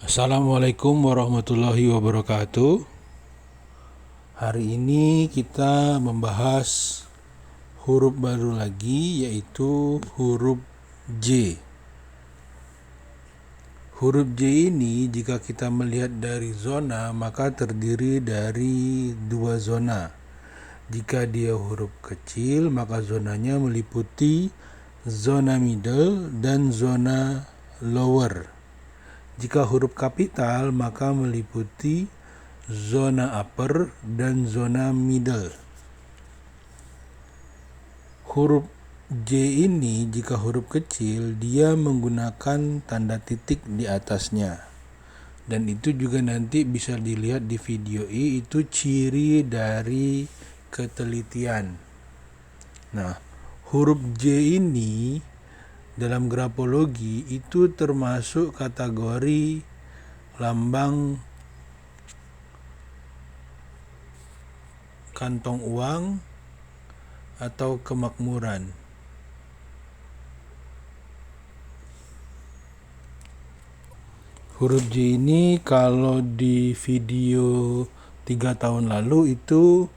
Assalamualaikum warahmatullahi wabarakatuh. Hari ini kita membahas huruf baru lagi, yaitu huruf J. Huruf J ini jika kita melihat dari zona, maka terdiri dari dua zona. Jika dia huruf kecil, maka zonanya meliputi zona middle dan zona lower. Jika huruf kapital, maka meliputi zona upper dan zona middle. Huruf J ini jika huruf kecil, dia menggunakan tanda titik di atasnya. Dan itu juga nanti bisa dilihat di video ini, itu ciri dari ketelitian. Nah, huruf J ini dalam grafologi itu termasuk kategori lambang kantong uang atau kemakmuran. Huruf J ini kalau di video 3 tahun lalu itu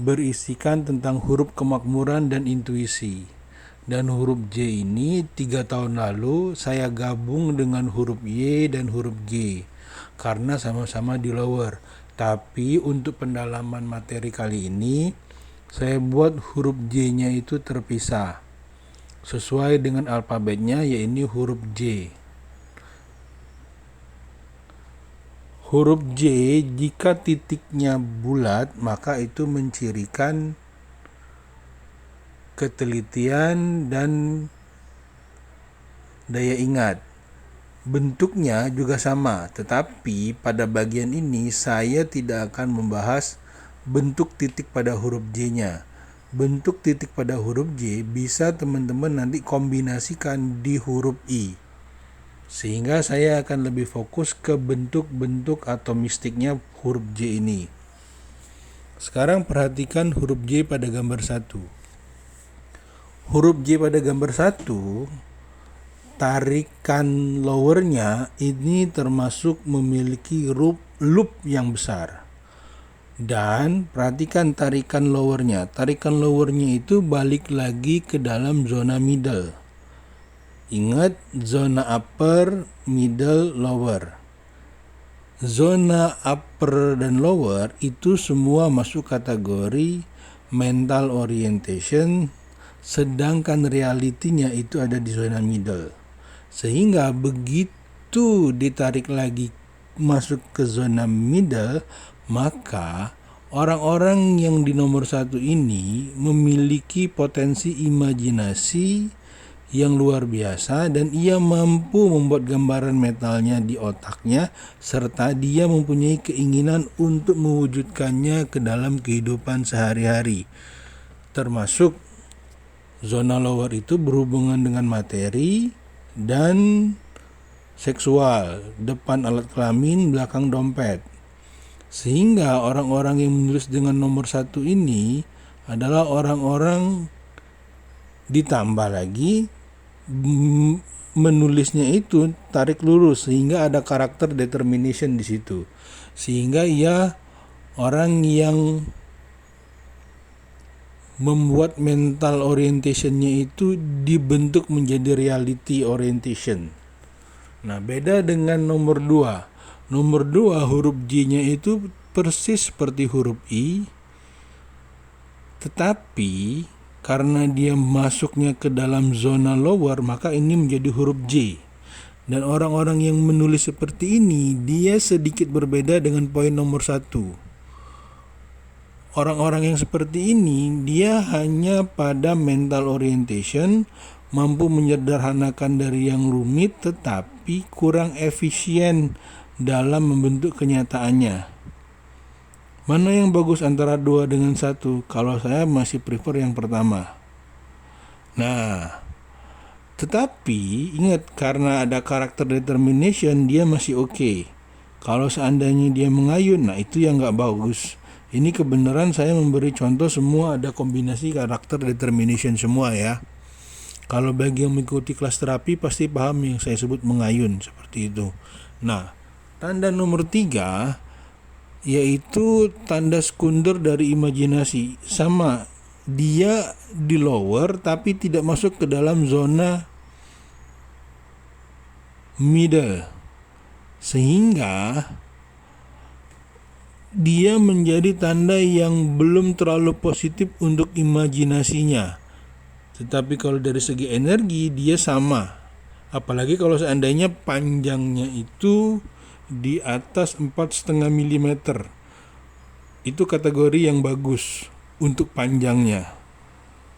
berisikan tentang huruf kemakmuran dan intuisi. Dan huruf J ini 3 tahun lalu saya gabung dengan huruf Y dan huruf G karena sama-sama di lower. Tapi untuk pendalaman materi kali ini saya buat huruf J-nya itu terpisah sesuai dengan alfabetnya, yaitu huruf J. Huruf J jika titiknya bulat maka itu mencirikan ketelitian dan daya ingat. Bentuknya juga sama, tetapi pada bagian ini saya tidak akan membahas bentuk titik pada huruf J-nya. Bentuk titik pada huruf J bisa teman-teman nanti kombinasikan di huruf I. Sehingga saya akan lebih fokus ke bentuk-bentuk atau mistiknya huruf J ini. Sekarang perhatikan huruf J pada gambar 1. Huruf J pada gambar 1, tarikan lowernya ini termasuk memiliki loop yang besar. Dan perhatikan tarikan lowernya. Tarikan lowernya itu balik lagi ke dalam zona middle. Ingat, zona upper, middle, lower. Zona upper dan lower itu semua masuk kategori mental orientation, sedangkan realitinya itu ada di zona middle. Sehingga begitu ditarik lagi masuk ke zona middle, maka orang-orang yang di nomor 1 ini memiliki potensi imajinasi yang luar biasa dan ia mampu membuat gambaran mentalnya di otaknya, serta dia mempunyai keinginan untuk mewujudkannya ke dalam kehidupan sehari-hari. Termasuk zona lower itu berhubungan dengan materi dan seksual, depan alat kelamin, belakang dompet. Sehingga orang-orang yang menulis dengan nomor 1 ini adalah orang-orang, ditambah lagi menulisnya itu tarik lurus sehingga ada karakter determination di situ. Sehingga ia orang yang membuat mental orientationnya itu dibentuk menjadi reality orientation. Nah, beda dengan nomor 2. Nomor 2 huruf J-nya itu persis seperti huruf I, tetapi karena dia masuknya ke dalam zona lower, maka ini menjadi huruf J. Dan orang-orang yang menulis seperti ini, dia sedikit berbeda dengan poin nomor 1. Orang-orang yang seperti ini, dia hanya pada mental orientation, mampu menyederhanakan dari yang rumit, tetapi kurang efisien dalam membentuk kenyataannya. Mana yang bagus antara 2 dengan 1? Kalau saya masih prefer yang pertama. Nah, tetapi ingat, karena ada karakter determination, dia masih oke. Kalau seandainya dia mengayun, nah itu yang gak bagus. Ini kebenaran saya memberi contoh semua ada kombinasi karakter determination semua ya. Kalau bagi yang mengikuti kelas terapi pasti paham yang saya sebut mengayun seperti itu. Nah, tanda nomor 3 yaitu tanda sekunder dari imajinasi. Sama, dia di lower tapi tidak masuk ke dalam zona middle, sehingga dia menjadi tanda yang belum terlalu positif untuk imajinasinya. Tetapi kalau dari segi energi dia sama, apalagi kalau seandainya panjangnya itu di atas 4,5 mm, itu kategori yang bagus untuk panjangnya.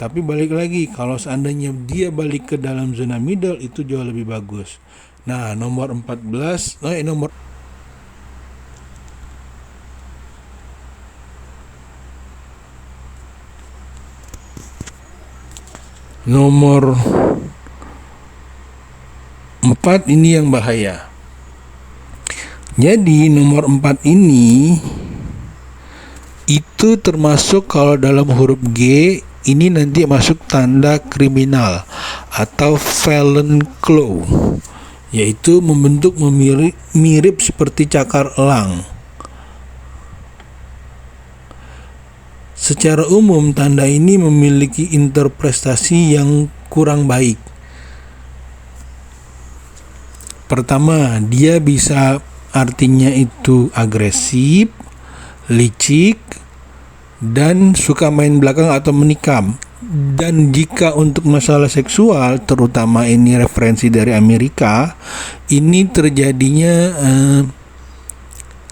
Tapi balik lagi, kalau seandainya dia balik ke dalam zona middle, itu jauh lebih bagus. Nah, nomor 4 ini yang bahaya. Jadi nomor 4 ini itu termasuk kalau dalam huruf G ini nanti masuk tanda kriminal atau violent claw, yaitu membentuk mirip seperti cakar elang. Secara umum tanda ini memiliki interpretasi yang kurang baik. Pertama, dia bisa artinya itu agresif, licik, dan suka main belakang atau menikam. Dan jika untuk masalah seksual, terutama ini referensi dari Amerika, ini terjadinya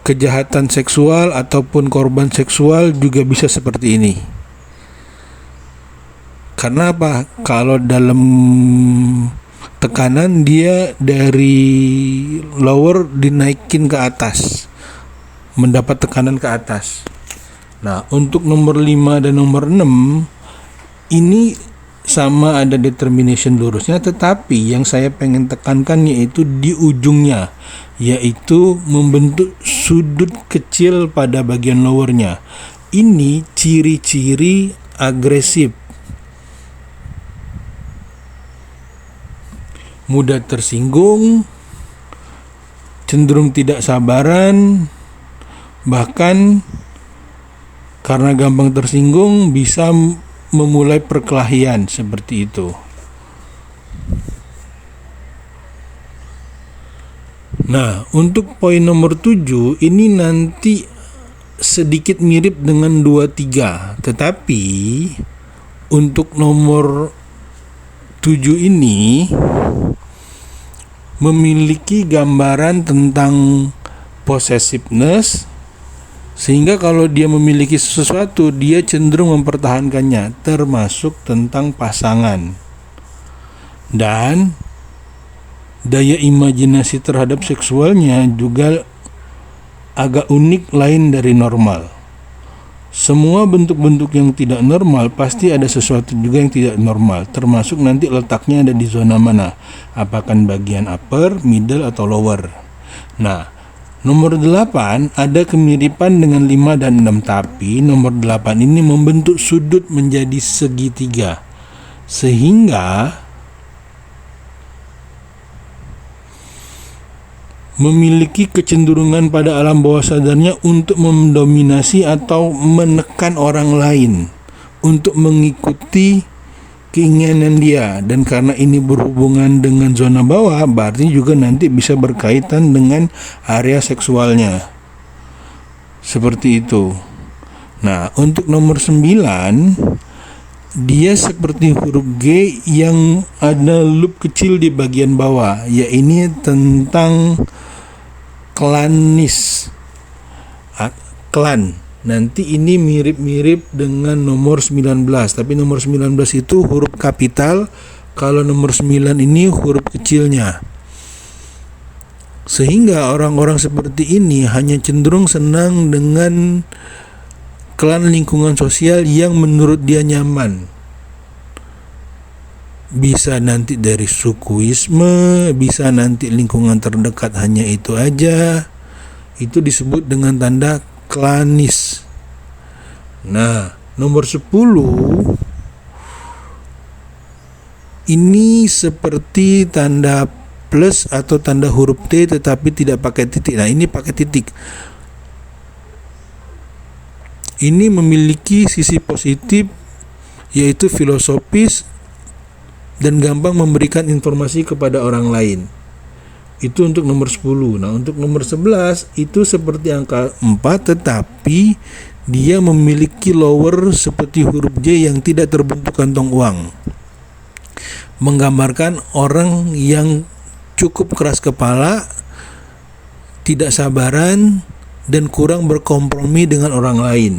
kejahatan seksual ataupun korban seksual juga bisa seperti ini. Karena apa? Kalau dalam tekanan dia dari lower dinaikin ke atas, mendapat tekanan ke atas. Nah, untuk nomor 5 dan nomor 6 ini sama, ada determination lurusnya, tetapi yang saya pengen tekankan yaitu di ujungnya, yaitu membentuk sudut kecil pada bagian lowernya. Ini ciri-ciri agresif, mudah tersinggung, cenderung tidak sabaran, bahkan karena gampang tersinggung bisa memulai perkelahian seperti itu. Nah, untuk poin nomor 7 ini nanti sedikit mirip dengan 23, tetapi untuk nomor 7 ini memiliki gambaran tentang possessiveness, sehingga kalau dia memiliki sesuatu dia cenderung mempertahankannya, termasuk tentang pasangan. Dan daya imajinasi terhadap seksualnya juga agak unik, lain dari normal. Semua bentuk-bentuk yang tidak normal pasti ada sesuatu juga yang tidak normal, termasuk nanti letaknya ada di zona mana, apakah bagian upper, middle, atau lower. Nah, nomor 8 ada kemiripan dengan 5 dan 6, tapi nomor 8 ini membentuk sudut menjadi segitiga, sehingga memiliki kecenderungan pada alam bawah sadarnya untuk mendominasi atau menekan orang lain untuk mengikuti keinginan dia. Dan karena ini berhubungan dengan zona bawah, berarti juga nanti bisa berkaitan dengan area seksualnya, seperti itu. Nah, untuk nomor 9 dia seperti huruf G yang ada loop kecil di bagian bawah, yaitu tentang klanis, klan. Nanti ini mirip-mirip dengan nomor 19, tapi nomor 19 itu huruf kapital, kalau nomor 9 ini huruf kecilnya. Sehingga orang-orang seperti ini hanya cenderung senang dengan klan lingkungan sosial yang menurut dia nyaman. Bisa nanti dari sukuisme, bisa nanti lingkungan terdekat hanya itu aja. Itu disebut dengan tanda klanis. Nah, nomor 10 ini seperti tanda plus atau tanda huruf T tetapi tidak pakai titik. Nah, ini pakai titik. Ini memiliki sisi positif, yaitu filosofis dan gampang memberikan informasi kepada orang lain. Itu untuk nomor 10. Nah, untuk nomor 11 itu seperti angka 4 tetapi dia memiliki lower seperti huruf J yang tidak terbentuk kantong uang. Menggambarkan orang yang cukup keras kepala, tidak sabaran, dan kurang berkompromi dengan orang lain.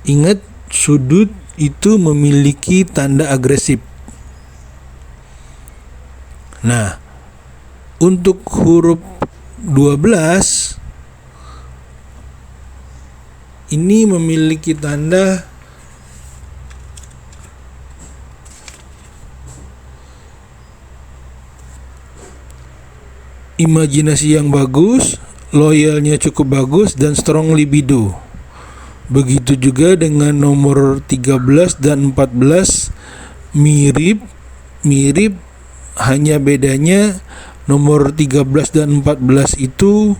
Ingat, sudut itu memiliki tanda agresif. Nah, untuk huruf 12 ini memiliki tanda imajinasi yang bagus, loyalnya cukup bagus, dan strong libido. Begitu juga dengan nomor 13 dan 14 mirip, hanya bedanya nomor 13 dan 14 itu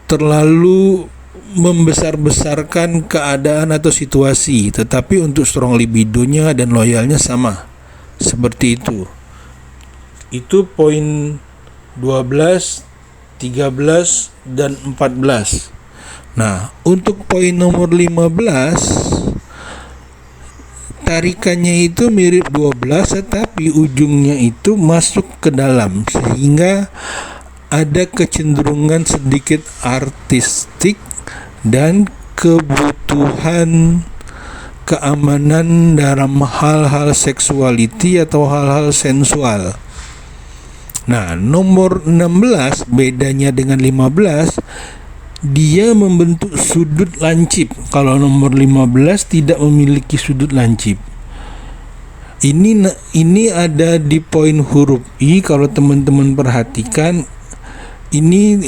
terlalu membesar-besarkan keadaan atau situasi, tetapi untuk strong libidonya dan loyalnya sama. Seperti itu. Itu poin 12, 13, dan 14. Nah, untuk poin nomor 15, tarikannya itu mirip 12 tetapi ujungnya itu masuk ke dalam sehingga ada kecenderungan sedikit artistik dan kebutuhan keamanan dalam hal-hal seksualiti atau hal-hal sensual. Nah, nomor 16 bedanya dengan 15, dia membentuk sudut lancip. Kalau nomor 15 tidak memiliki sudut lancip. Ini ada di poin huruf I. Kalau teman-teman perhatikan, ini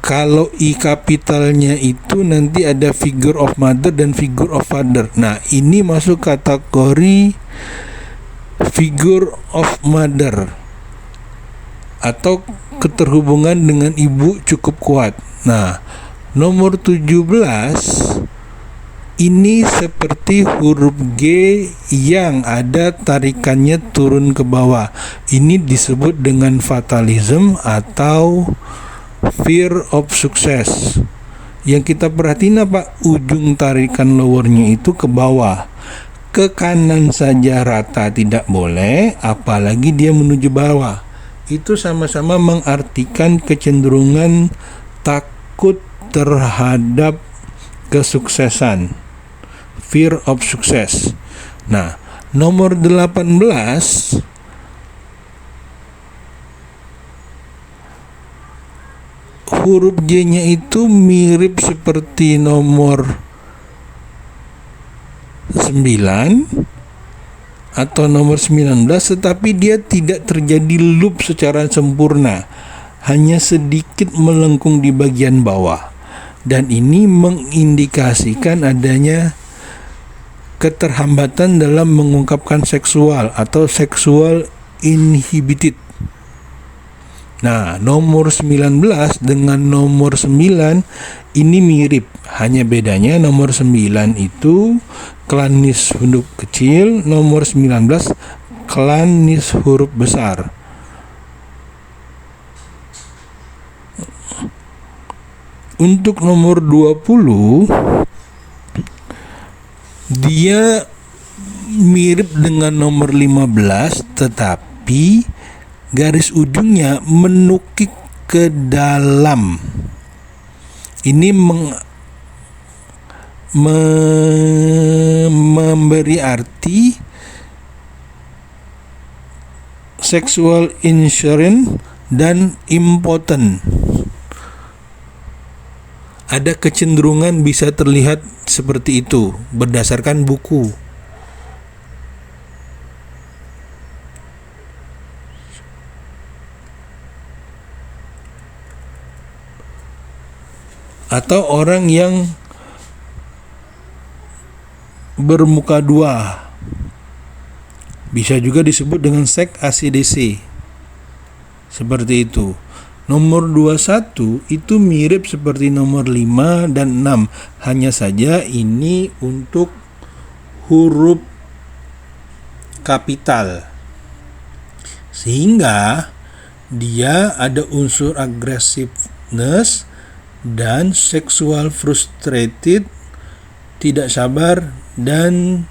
kalau I kapitalnya itu nanti ada figure of mother dan figure of father. Nah, ini masuk kategori figure of mother atau keterhubungan dengan ibu cukup kuat. Nah, nomor 17 ini seperti huruf G yang ada tarikannya turun ke bawah. Ini disebut dengan fatalism atau fear of success. Yang kita perhatiin apa? Ujung tarikan lowernya itu ke bawah. Ke kanan saja rata tidak boleh, apalagi dia menuju bawah. Itu sama-sama mengartikan kecenderungan takut terhadap kesuksesan, fear of success. Nah, nomor 18 huruf J-nya itu mirip seperti nomor 9 atau nomor 19, tetapi dia tidak terjadi loop secara sempurna, hanya sedikit melengkung di bagian bawah, dan ini mengindikasikan adanya keterhambatan dalam mengungkapkan seksual atau sexual inhibited. Nah, nomor 19 dengan nomor 9 ini mirip, hanya bedanya nomor 9 itu klanis huruf kecil, nomor 19 klanis huruf besar. Untuk nomor 20 dia mirip dengan nomor 15 tetapi garis ujungnya menukik ke dalam. Ini memberi arti sexual insurance dan impotent. Ada kecenderungan bisa terlihat seperti itu berdasarkan buku. Atau orang yang bermuka dua, Bisa juga disebut dengan sek AC/DC. Seperti itu. Nomor 21 itu mirip seperti nomor 5 dan 6. Hanya saja ini untuk huruf kapital. Sehingga dia ada unsur aggressiveness dan sexual frustrated, tidak sabar, dan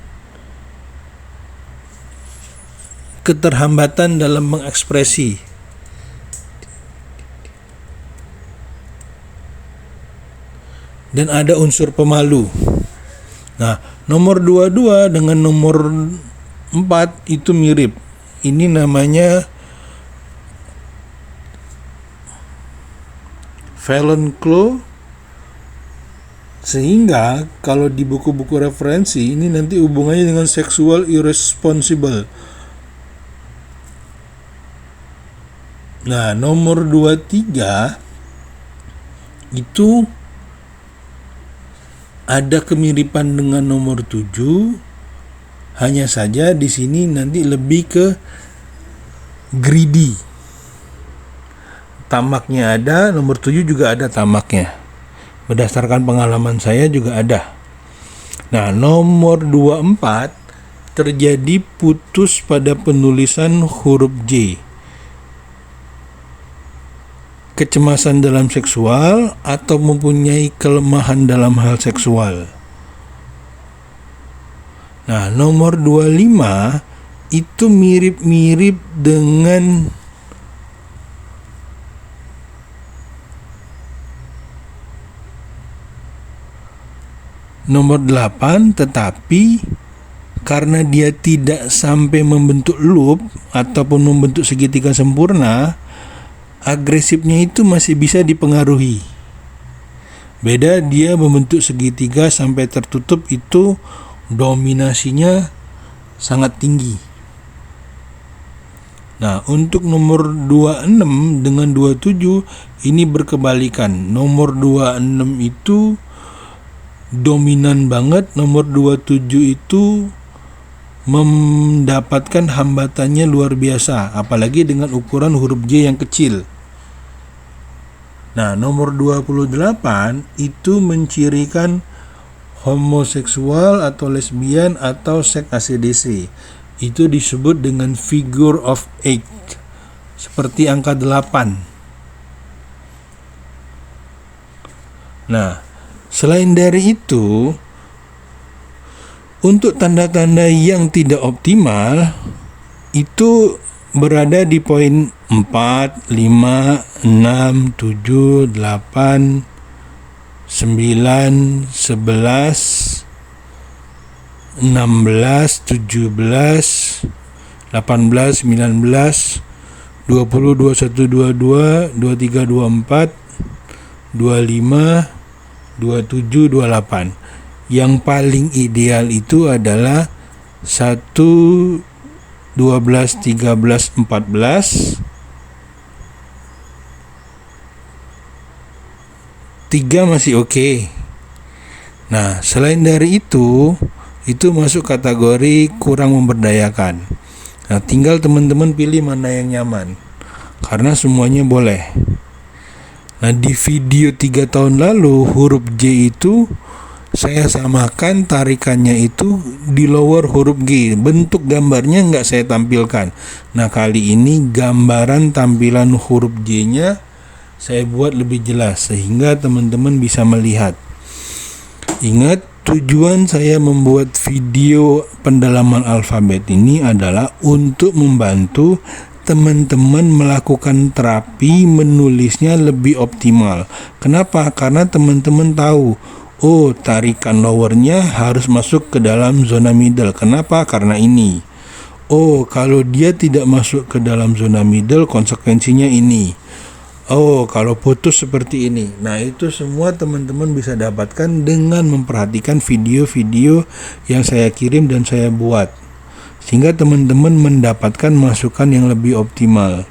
keterhambatan dalam mengekspresi. Dan ada unsur pemalu. Nah, nomor 22 dengan nomor 4 itu mirip. Ini namanya Fallon-Clough. Sehingga kalau di buku-buku referensi ini nanti hubungannya dengan sexual irresponsible. Nah, nomor 23 itu ada kemiripan dengan nomor 7. Hanya saja di sini nanti lebih ke greedy. Tamaknya ada, nomor 7 juga ada tamaknya. Berdasarkan pengalaman saya juga ada. Nah, nomor 24 terjadi putus pada penulisan huruf J. Kecemasan dalam seksual atau mempunyai kelemahan dalam hal seksual. Nah, nomor 25 itu mirip-mirip dengan nomor 8, tetapi karena dia tidak sampai membentuk loop ataupun membentuk segitiga sempurna, agresifnya itu masih bisa dipengaruhi. Beda dia membentuk segitiga sampai tertutup, itu dominasinya sangat tinggi. Nah, untuk nomor 26 dengan 27 ini berkebalikan. Nomor 26 itu dominan banget, nomor 27 itu mendapatkan hambatannya luar biasa, apalagi dengan ukuran huruf J yang kecil. Nah, nomor 28 itu mencirikan homoseksual atau lesbian atau seks AC/DC. Itu disebut dengan figure of 8, seperti angka 8. Nah, selain dari itu, untuk tanda-tanda yang tidak optimal itu berada di poin 4, 5, 6, 7, 8, 9, 11, 16, 17, 18, 19, 20, 21, 22, 23, 24, 25, 27, 28. Yang paling ideal itu adalah 1, 12, 13, 14. 3 masih oke. Nah, selain dari itu masuk kategori kurang memberdayakan. Nah, tinggal teman-teman pilih mana yang nyaman, karena semuanya boleh. Nah, di video 3 tahun lalu huruf J itu saya samakan tarikannya itu di lower huruf G. Bentuk gambarnya nggak saya tampilkan. Nah, kali ini gambaran tampilan huruf J-nya saya buat lebih jelas sehingga teman-teman bisa melihat. Ingat, tujuan saya membuat video pendalaman alfabet ini adalah untuk membantu teman-teman melakukan terapi menulisnya lebih optimal. Kenapa? Karena teman-teman tahu, oh, tarikan lowernya harus masuk ke dalam zona middle. Kenapa? Karena ini. Oh, kalau dia tidak masuk ke dalam zona middle, konsekuensinya ini. Oh, kalau putus seperti ini. Nah, itu semua teman-teman bisa dapatkan dengan memperhatikan video-video yang saya kirim dan saya buat, sehingga teman-teman mendapatkan masukan yang lebih optimal.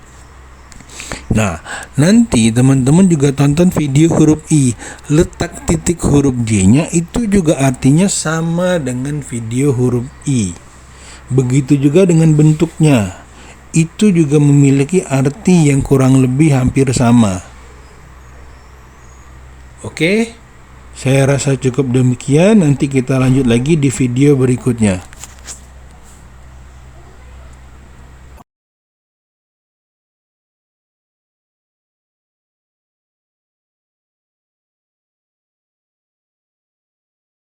Nah, nanti teman-teman juga tonton video huruf I. Letak titik huruf J-nya itu juga artinya sama dengan video huruf I. Begitu juga dengan bentuknya. Itu juga memiliki arti yang kurang lebih hampir sama. Oke, saya rasa cukup demikian. Nanti kita lanjut lagi di video berikutnya.